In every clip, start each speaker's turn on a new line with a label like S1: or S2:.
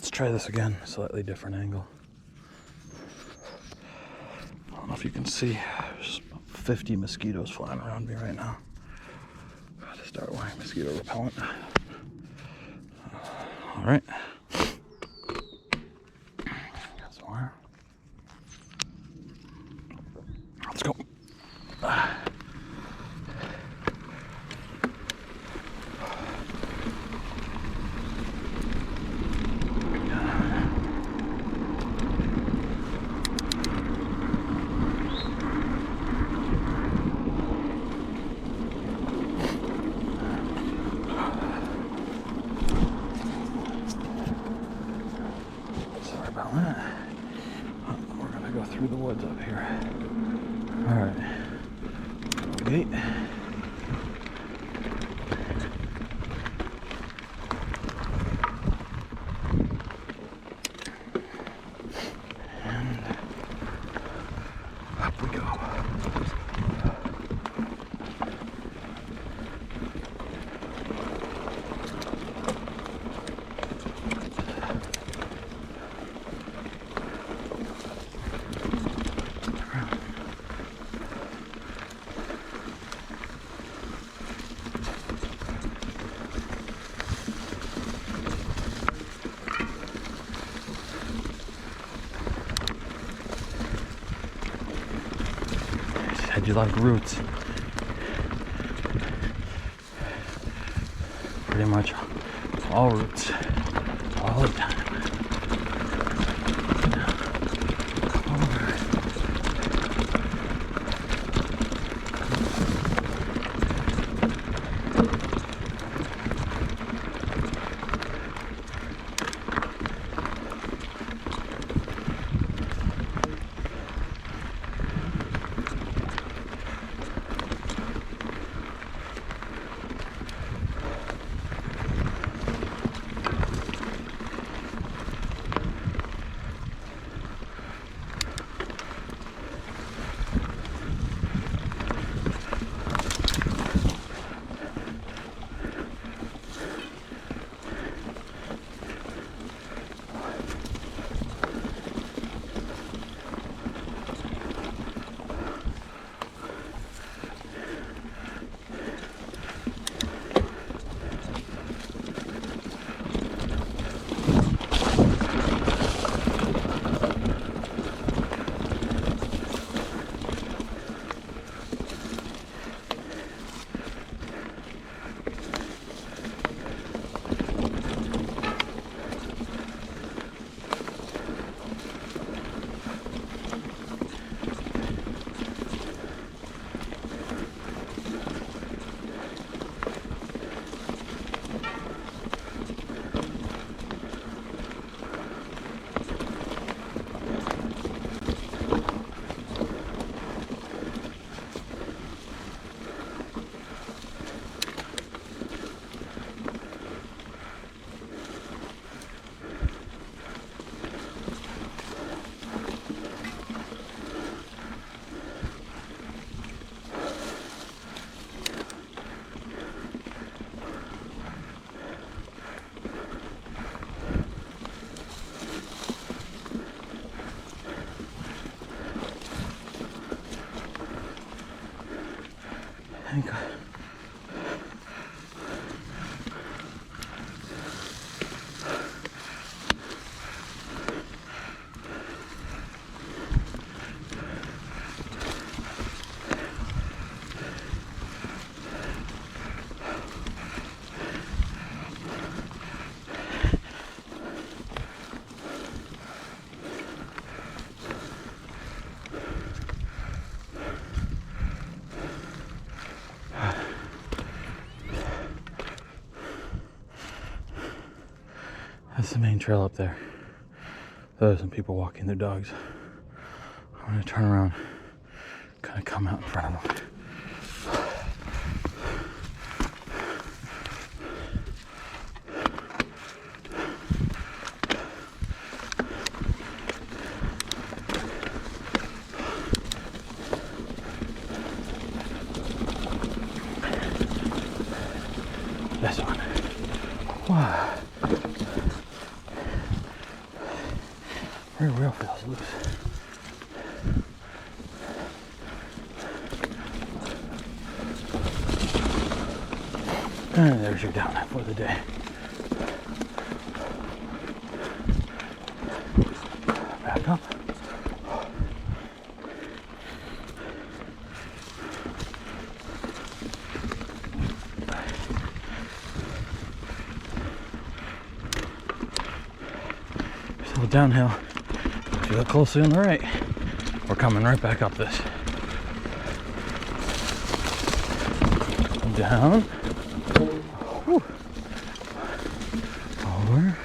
S1: Let's try this again, slightly different angle. I don't know if you can see, there's 50 mosquitoes flying around me right now. Got to start wearing mosquito repellent. All right. Got some more. Let's go. Sorry about that. We're gonna go through the woods up here. All right. Gate. And up we go. Said you like roots. Pretty much all roots, all the time. Come over. Thank God. That's the main trail up there. There's some people walking their dogs. I'm gonna turn around, kind of come out in front of them. This one. Wow. Rear wheel feels loose. And there's your down for the day. Back up. So downhill, if you look closely on the right, we're coming right back up this. Down. Whew. Over.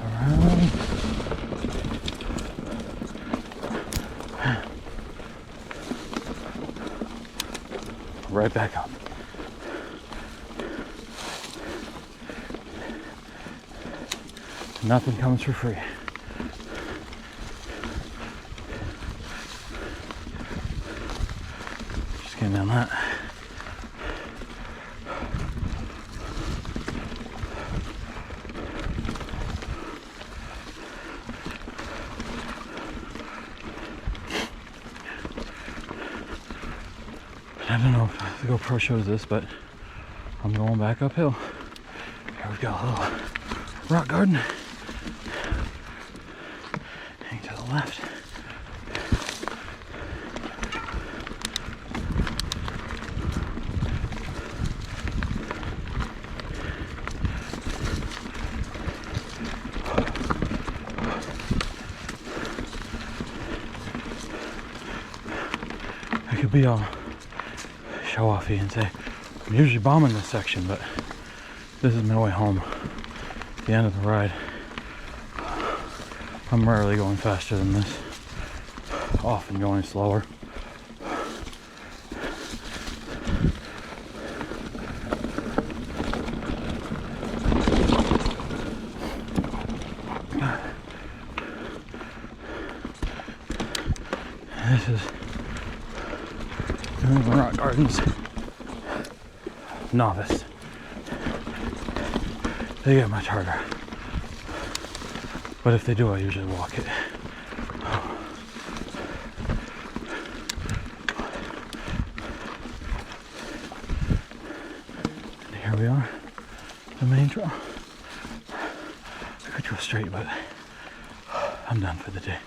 S1: Around. Right back up. Nothing comes for free. Just getting down that. I don't know if the GoPro shows this, but I'm going back uphill. Here we've got a little rock garden. Hang to the left. I could be all show-offy and say I'm usually bombing this section, but this is my way home. The end of the ride. I'm rarely going faster than this. Often going slower. This is New England Rock Gardens novice. They get much harder. But if they do, I usually walk it. And here we are, the main trail. I could go straight, but I'm done for the day.